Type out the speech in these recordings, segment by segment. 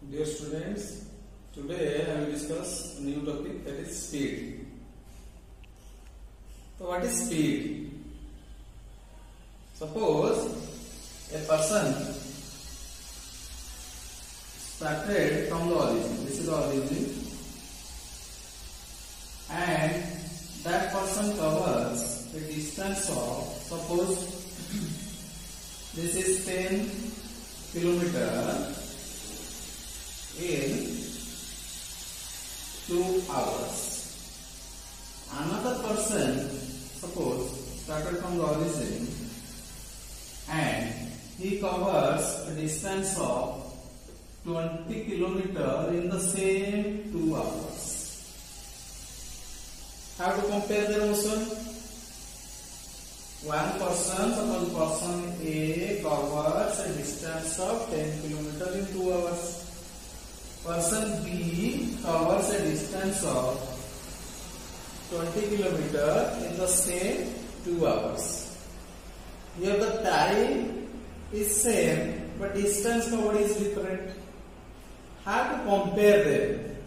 Dear students, today I will discuss a new topic, that is speed. So what is speed? Suppose a person started from the origin. This is the origin, and that person covers the distance of, suppose this is 10 kilometer in 2 hours. Another person, suppose, started from the origin and he covers a distance of 20 kilometer in the same 2 hours. How to compare their motion? One person, suppose person A covers a distance of 10 kilometer in 2 hours. Person B covers a distance of 20 kilometer in the same 2 hours. Here the time is same, but distance covered is different. How to compare them?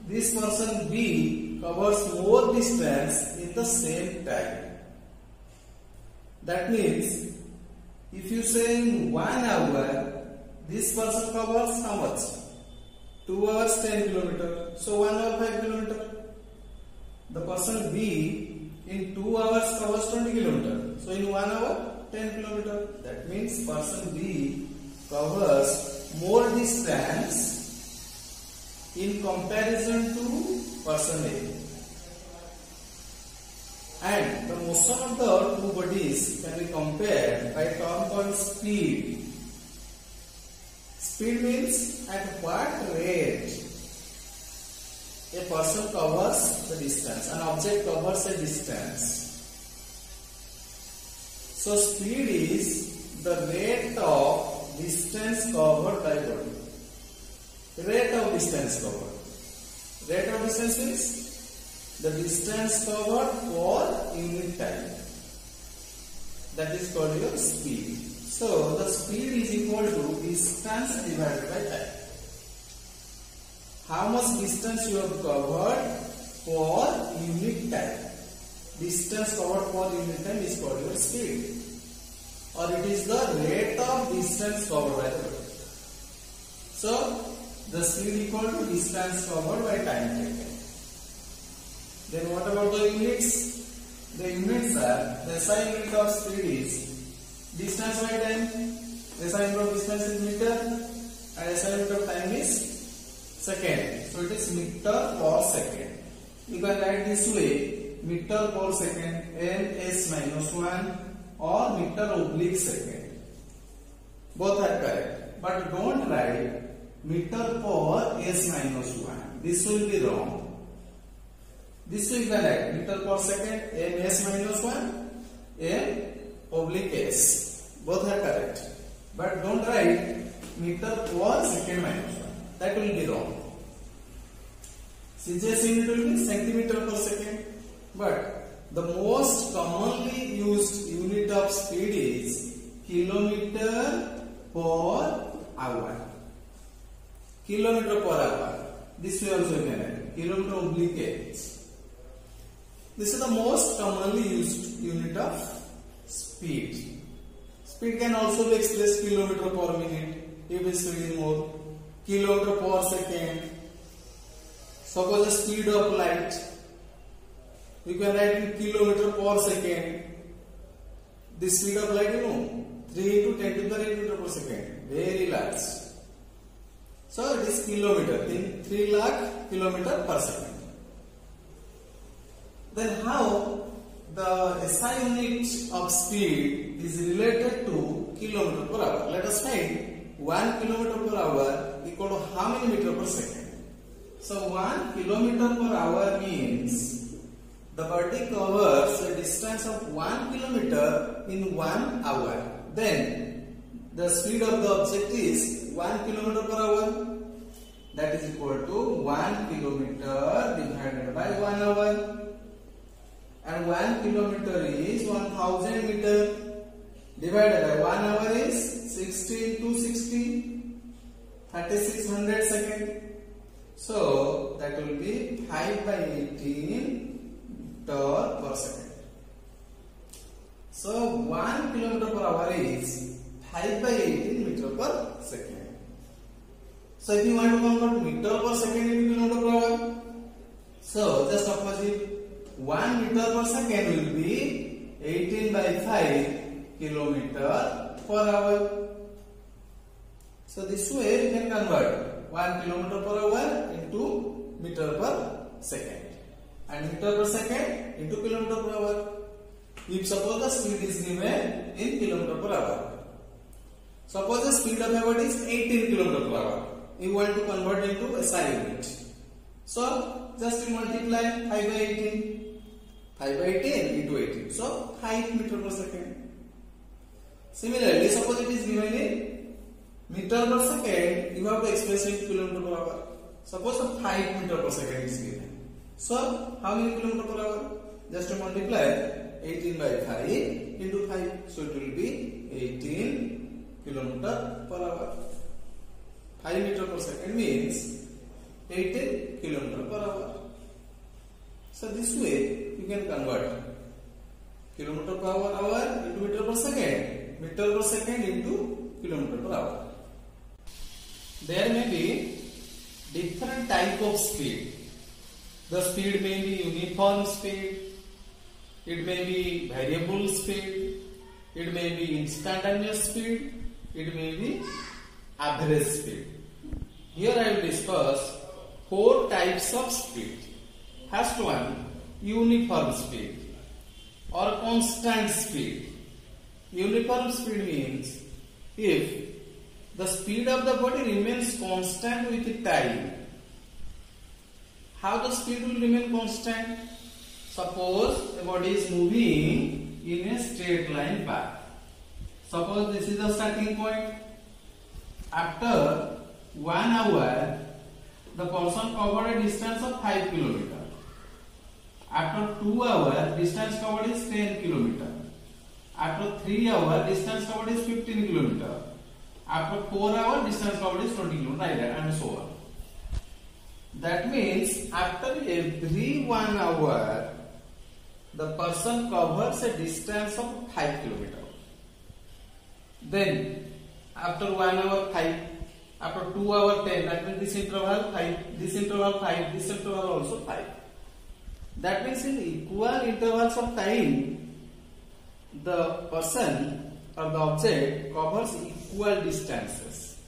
This person B covers more distance in the same time. That means, if you say in 1 hour, this person covers how much? 2 hours 10 kilometer. So 1 hour 5 kilometer. The person B in 2 hours covers 20 kilometer. So in 1 hour 10 kilometer. That means person B covers more distance in comparison to person A. And the motion of the two bodies can be compared by a term called speed. Speed means at what rate a person covers the distance, an object covers a distance. So speed is the rate of distance covered by body. Rate of distance covered. Rate of distance means the distance covered for unit time. That is called your speed. So the speed is equal to distance divided by time. How much distance you have covered for unit time? Distance covered for unit time is called your speed, or it is the rate of distance covered by the body. So the speed equal to distance covered by time taken. Then what about the units? The units are, the SI unit of speed is distance by time. SI unit of distance is meter and SI unit of time is second. So it is meter per second. You can write this way: meter per second, ms minus 1, or meter oblique second. Both are correct. But don't write meter per s minus 1. This will be wrong. This will be correct. Meter per second, ms minus 1, m oblique s. Both are correct. But don't write meter per second minus 1. That will be wrong. CJS unit will be centimeter per second. But the most commonly used unit of speed is kilometer per hour. Kilometer per hour. This way also you can write. Kilometer oblique h. This is the most commonly used unit of speed. Speed can also be expressed kilometer per minute if the speed is more. Kilometer per second. Suppose the speed of light, you can write in kilometer per second. The speed of light, 3 into 10 to the 8 meter per second. Very large. So it is kilometer, in 3 lakh kilometer per second. Then how the SI unit of speed is related to kilometer per hour? Let us find 1 kilometer per hour equal to how many meter per second? So 1 kilometer per hour means the body covers a distance of 1 kilometer in 1 hour. Then the speed of the object is 1 kilometer per hour. That is equal to 1 kilometer divided by 1 hour. And 1 kilometer is 1000 meter. Divided by 1 hour is 60 into 60. 3600 second. So that will be 5 by 18 meter per second. So 1 kilometer per hour is 5 by 18 meter per second. So if you want to convert meter per second into kilometer per hour, so just opposite, 1 meter per second will be 18 by 5 kilometer per hour. So this way you can convert 1 kilometer per hour into meter per second and meter per second into kilometer per hour. If suppose the speed is given in kilometer per hour, suppose the speed of a bird is 18 kilometer per hour, you want to convert into SI unit. So just multiply 5 by 18, 5 by 18 into 18, so 5 meter per second. Similarly, suppose it is given in meter per second, you have to express in kilometer per hour. Suppose 5 meter per second is given. So how many kilometer per hour? Just to multiply 18 by 5 into 5. So it will be 18 kilometer per hour. 5 meter per second means 18 kilometer per hour. So this way you can convert kilometer per hour into meter per second, meter per second into kilometer per hour. There may be different type of speed. The speed may be uniform speed, it may be variable speed, it may be instantaneous speed, it may be average speed. Here I will discuss 4 types of speed. First one, uniform speed or constant speed. Uniform speed means if the speed of the body remains constant with time. How the speed will remain constant? Suppose a body is moving in a straight line path. Suppose this is the starting point. After 1 hour, the person covered a distance of 5 km. After 2 hours, distance covered is 10 km. After 3 hours, distance covered is 15 km. After 4 hours, distance covered is 20 km, like that, and so on. That means after every 1 hour, the person covers a distance of 5 km. Then after 1 hour 5, after 2 hours 10, that means this interval 5, this interval 5, this interval also 5. That means in equal intervals of time, the person or the object covers equal distances.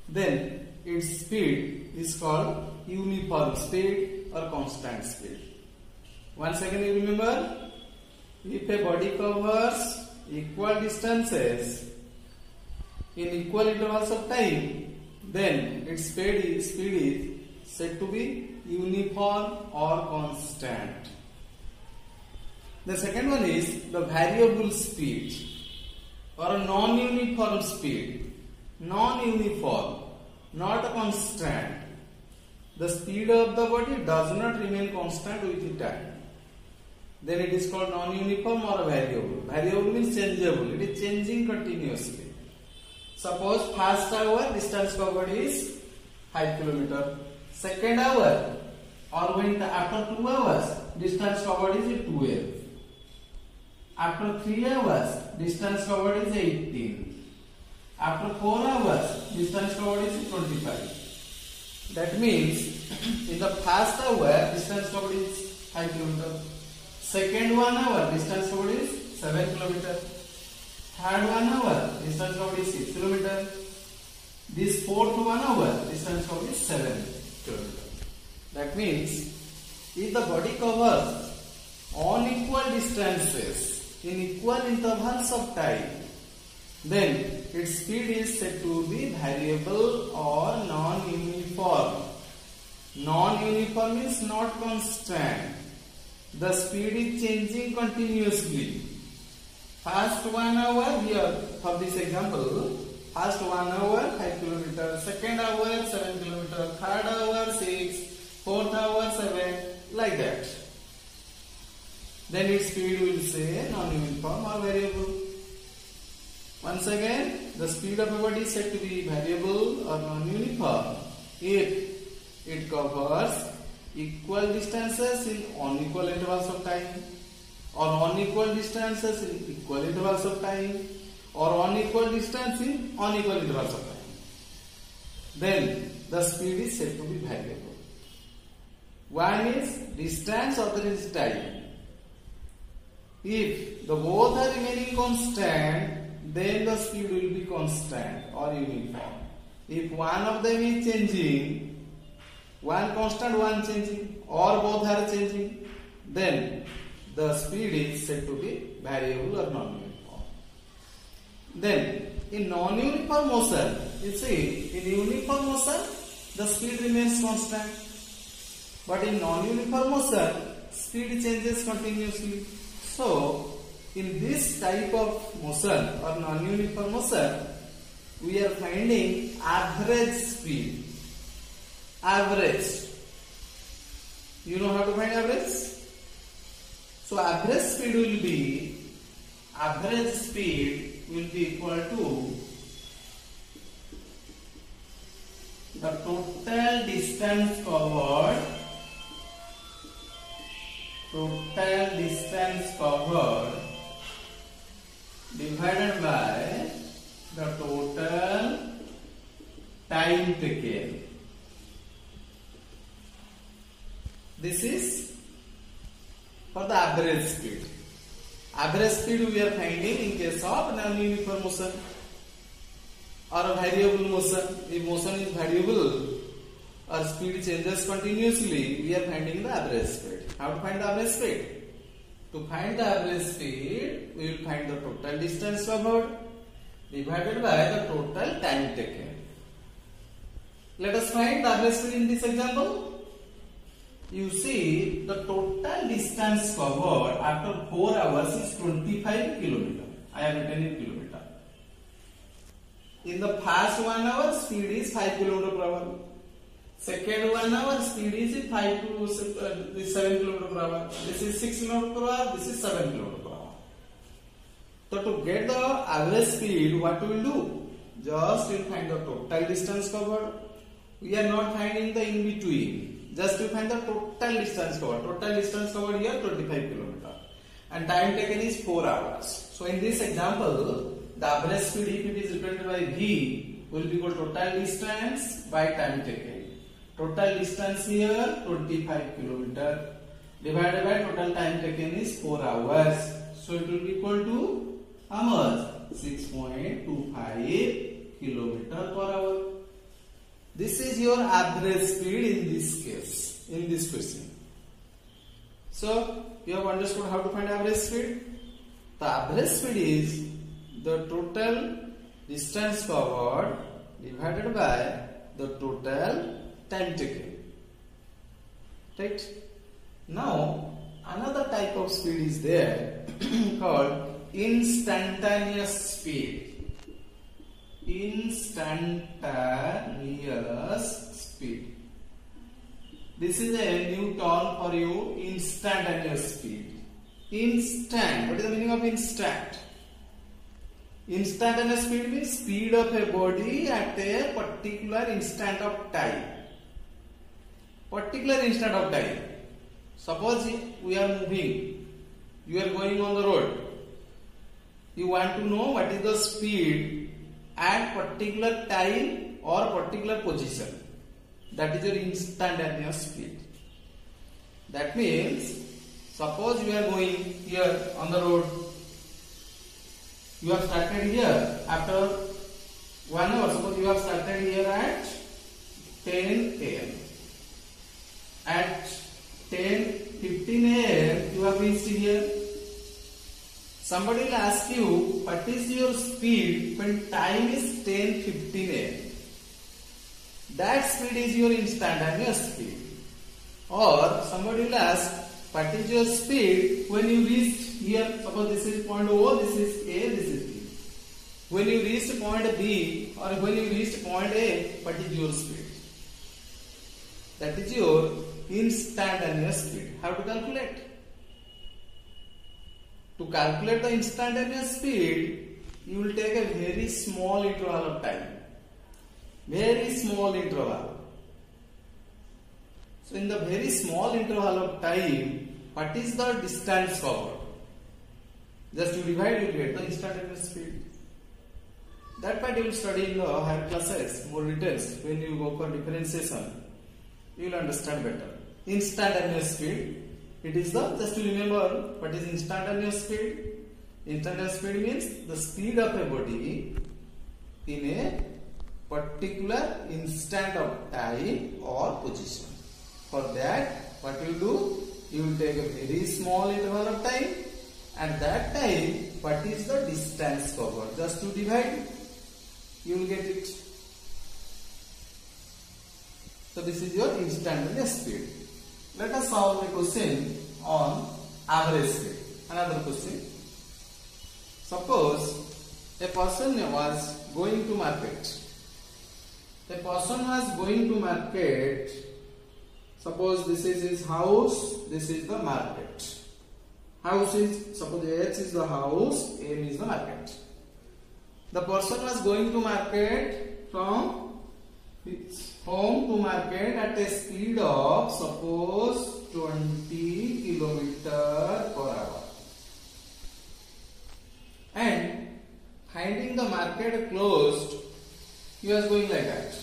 Then its speed is called uniform speed or constant speed. Once again you remember, if a body covers equal distances in equal intervals of time, then its speed is said to be uniform or constant. The second one is the variable speed or a non-uniform speed. Non-uniform, not a constant. The speed of the body does not remain constant with time. Then it is called non-uniform or variable. Variable means changeable. It is changing continuously. Suppose first hour distance covered is 5 km. Second hour or when after 2 hours distance covered is 12. After 3 hours distance covered is 18. After 4 hours distance covered is 25. That means in the first hour distance covered is 5 km. Second 1 hour distance covered is 7 km. Third 1 hour distance covered is 6 km. This fourth 1 hour distance covered is 7 km. That means if the body covers unequal distances in equal intervals of time, then its speed is said to be variable or non-uniform. Non-uniform means not constant. The speed is changing continuously. First 1 hour, here for this example, first 1 hour 5 km, second hour 7 km, third hour 6, fourth hour 7, like that. Then its speed will say non-uniform or variable. Once again, the speed of a body is said to be variable or non-uniform if it covers equal distances in unequal intervals of time, or unequal distances in equal intervals of time, or unequal distance in unequal intervals of time. Then the speed is said to be variable. One is distance, other is time. If the both are remaining constant, then the speed will be constant or uniform. If one of them is changing, one constant, one changing, or both are changing, then the speed is said to be variable or non-uniform. Then in non-uniform motion, you see, in uniform motion the speed remains constant, but in non-uniform motion speed changes continuously. So in this type of motion or non-uniform motion, we are finding average speed. Average. You know how to find average? So average speed will be equal to the total distance covered divided by the total time taken. This is for the average speed. Average speed we are finding in case of non-uniform motion or variable motion. If motion is variable or speed changes continuously, we are finding the average speed. How to find the average speed? To find the average speed, we will find the total distance covered divided by the total time taken. Let us find the average speed in this example. You see, the total distance covered after 4 hours is 25 km. I have written in kilometer. In the first 1 hour, speed is 5 km per hour. Second 1 hour, speed is 5 to 7 km per hour. This is 6 km per hour. This is 7 km per hour. So to get the average speed, what we will do? Just we will find the total distance covered. We are not finding the in between. Just to find the total distance covered. Total distance covered here 25 km. And time taken is 4 hours. So in this example, the average speed, if it is represented by V, will be equal to total distance by time taken. Total distance here 25 km divided by total time taken is 4 hours. So it will be equal to how much? 6.25 km per hour. This is your average speed in this case, in this question. So you have understood how to find average speed. The average speed is the total distance covered divided by the total time taken. Right? Now another type of speed is there called instantaneous speed. Instantaneous speed. This is a new term for you, instantaneous speed. Instant. What is the meaning of instant? Instantaneous speed means speed of a body at a particular instant of time. Particular instant of time. Suppose we are moving. You are going on the road. You want to know what is the speed at particular time or particular position. That is your instantaneous speed. That means, suppose you are going here on the road. You have started here after 1 hour. Suppose you have started here at 10 am. At 10:15 am you have reached here. Somebody will ask you, what is your speed when time is 10:15 am? That speed is your instantaneous speed. Or somebody will ask, what is your speed when you reach here? Suppose this is point O, this is A, this is B. When you reach point B or when you reach point A, what is your speed? That is your instantaneous speed. How to calculate? To calculate the instantaneous speed, you will take a very small interval of time. Very small interval. So in the very small interval of time, what is the distance covered? Just you divide, you get the instantaneous speed. That part you will study in the higher classes, more details. When you go for differentiation, you will understand better. Instantaneous speed. It is the, just to remember what is instantaneous speed. Instantaneous speed means the speed of a body in a particular instant of time or position. For that, what you do? You will take a very small interval of time, and that time, what is the distance covered? Just to divide, you will get it. So this is your instantaneous speed. Let us solve a question on average speed. Another question. Suppose a person was going to market. A person was going to market. Suppose this is his house, this is the market. House is, suppose H is the house, M is the market. The person was going to market from his home to market at a speed of, suppose, 20 km per hour. And finding the market closed, he was going like that.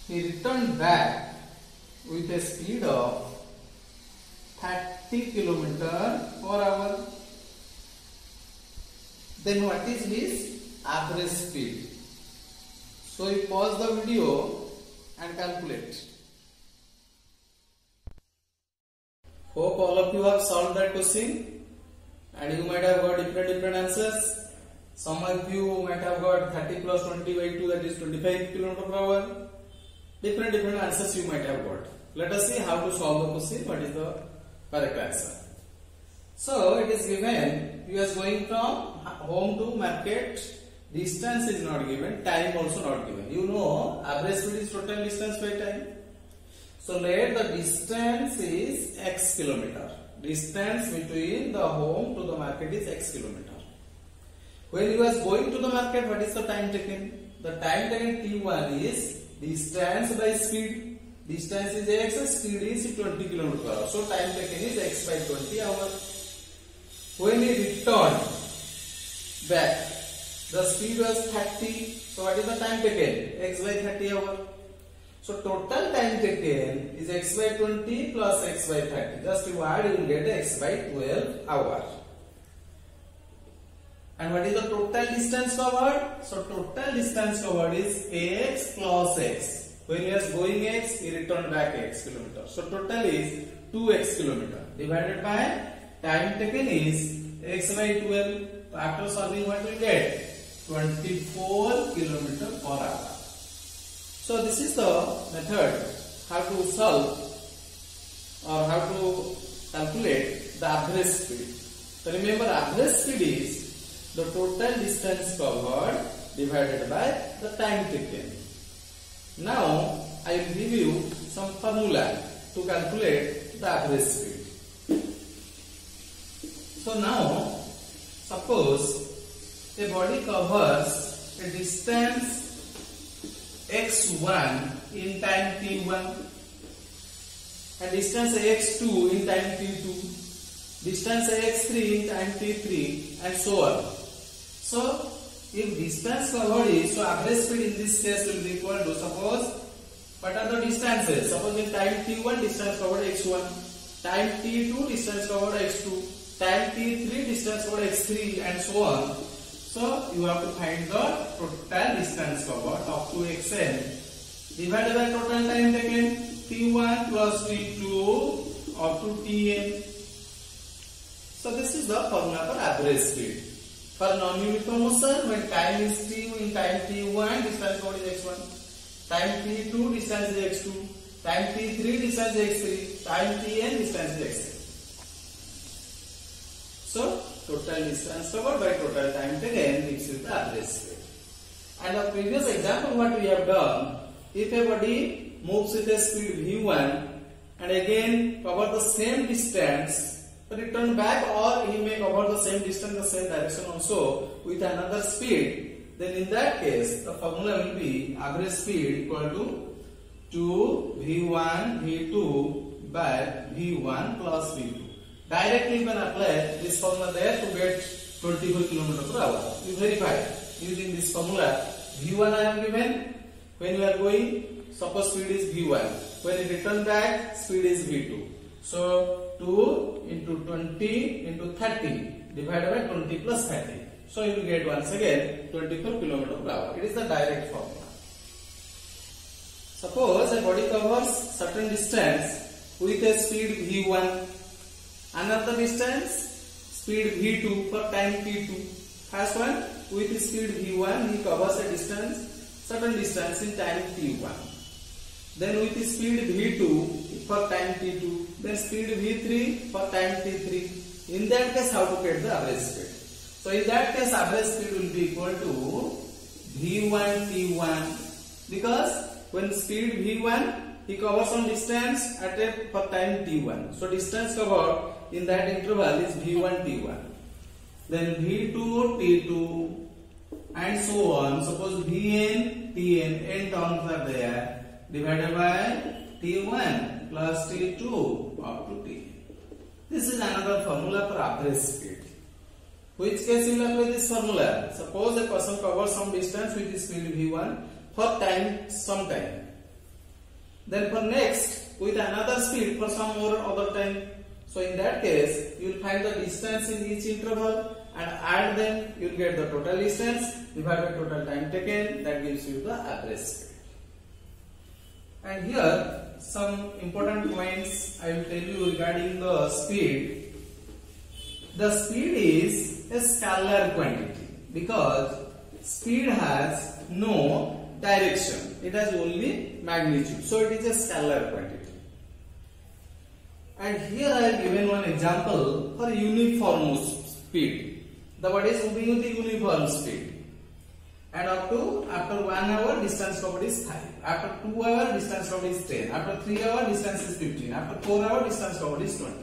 He returned back with a speed of 30 km per hour. Then what is his average speed? So you pause the video and calculate. Hope all of you have solved that question and you might have got different answers. Some of you might have got 30 plus 20 by 2, that is 25 km per hour. Different answers you might have got. Let us see how to solve the question. What is the correct answer? So it is given, you are going from home to market. Distance is not given, time also not given. You know average speed is total distance by time. So let the distance is x kilometer. Distance between the home to the market is x kilometer. When you are going to the market, what is the time taken? The time taken t1 is distance by speed. Distance is x, speed is 20 km per hour. So time taken is x by 20 hours. When we return back, the speed was 30. So what is the time taken? X by 30 hours. So total time taken is x by 20 plus x by 30. Just you add, you will get x by 12 hours. And what is the total distance covered? So total distance covered is x plus x. When he was going x, he returned back x kilometer. So total is 2x kilometer divided by time taken is x by 12. So after solving, what we get? 24 km per hour. So this is the method how to solve or how to calculate the average speed. So remember, average speed is the total distance covered divided by the time taken. Now I will give you some formula to calculate the average speed. So now suppose a body covers a distance x1 in time t1 and distance x2 in time t2, distance x3 in time t3 and so on. So if distance covered is, so average speed in this case will be equal to, suppose what are the distances? Suppose in time t1 distance covered x1, time t2 distance covered x2, time t3 distance covered x3 and so on. So you have to find the total distance covered up to xn divided by total time taken t1 plus t2 up to tn. So this is the formula for average speed. For non-uniform motion, when time is t, in time t1 distance covered is x1, time t2 distance is x2, time t3 distance is x3, time tn distance is x3. So total distance covered by total time taken gives you the average speed. And the previous example what we have done, if a body moves with a speed v1 and again cover the same distance return back, or he may cover the same distance, the same direction also with another speed, then in that case the formula will be average speed equal to 2 V1 V2 by V1 plus V2. Directly you can apply this formula there to get 24 km per hour. You verify using this formula. V1 I am given when you are going, suppose speed is V1. When you return back, speed is V2. So 2 into 20 into 30 divided by 20 plus 30. So you will get once again 24 km per hour. It is the direct formula. Suppose a body covers certain distance with a speed V1, another distance speed V2 for time T2. First one with speed V1 he covers a certain distance in time T1. Then with speed V2 for time T2, then speed V3 for time T3. In that case, how to get the average speed? So in that case, average speed will be equal to V1 T1, because when speed V1 he covers some distance at a for time T1. So distance covered in that interval is V1 T1. Then V2 T2 and so on. Suppose Vn Tn, n terms are there, divided by T1 plus T2 up to T. This is another formula for average speed. Which case you will apply this formula? Suppose a person covers some distance with the speed V1 for some time. Then for next with another speed for some more other time. So in that case, you will find the distance in each interval and add them. You will get the total distance divided by total time taken. That gives you the average speed. And here some important points I will tell you regarding the speed. The speed is a scalar quantity because speed has no direction. It has only magnitude. So it is a scalar quantity. And here I have given one example for uniform speed. The body is moving with the uniform speed. And after 1 hour distance covered is 5. After 2 hours distance covered is 10. After 3 hours distance is 15. After 4 hours distance covered is 20.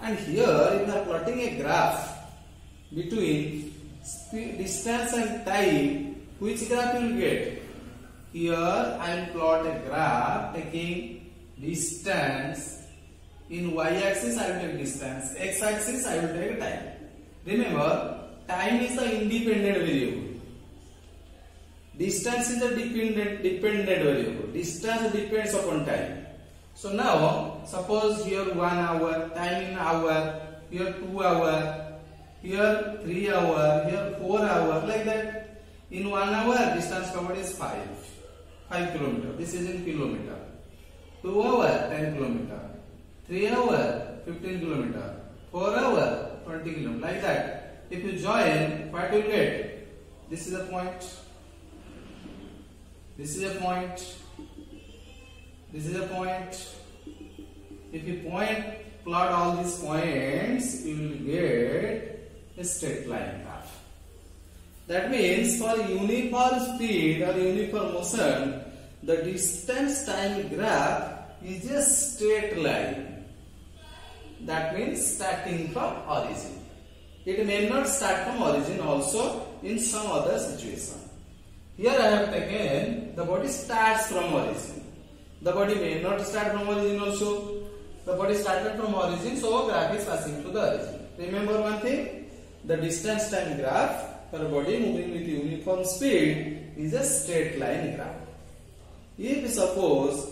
And here if you are plotting a graph between speed, distance and time, which graph you will get? Here I will plot a graph taking distance. In y-axis I will take distance, x-axis I will take time. Remember, time is the independent variable. Distance is a dependent variable. Distance depends upon time. So now, suppose here 1 hour, time in hour, here 2 hour, here 3 hour, here 4 hour, like that. In 1 hour, distance covered is 5 km. This is in kilometer. 2 hour, 10 km. 3 hour, 15 km. 4 hour, 20 km. Like that. If you join, what you will get? This is a point. This is a point. This is a point. If you plot all these points, you will get a straight line graph. That means for uniform speed or uniform motion, the distance time graph is a straight line. That means starting from origin. It may not start from origin also in some other situation. Here I have taken the body starts from origin. The body may not start from origin also. The body started from origin, so graph is passing to the origin. Remember one thing, the distance time graph for a body moving with uniform speed is a straight line graph. If suppose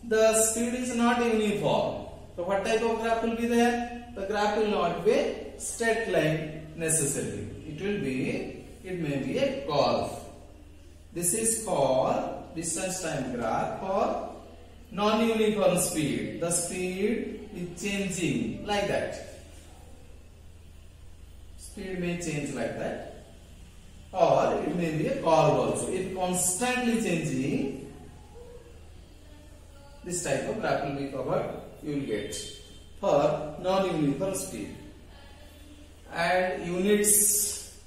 the speed is not uniform, so what type of graph will be there? The graph will not be straight line necessarily. It may be a curve. This is called distance time graph for non-uniform speed. The speed is changing like that. Speed may change like that, or it may be a curve also. If constantly changing, this type of graph will be covered. You will get for non-uniform speed. And units.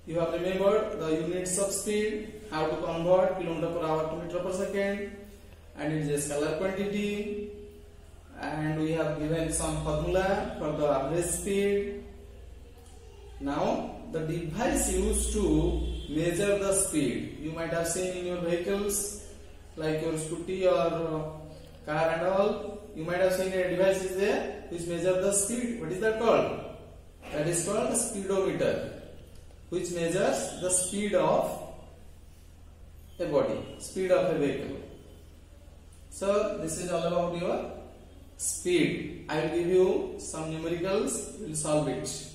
You have remembered the units of speed, how to convert kilometer per hour to meter per second, and it is a scalar quantity. and we have given some formula for the average speed. Now the device used to measure the speed, you might have seen in your vehicles like your scooty or car and all, you might have seen a device is there which measure the speed. What is that called? That is called the speedometer, which measures the speed of a body, speed of a vehicle. So this is all about your speed. I will give you some numericals, we will solve it.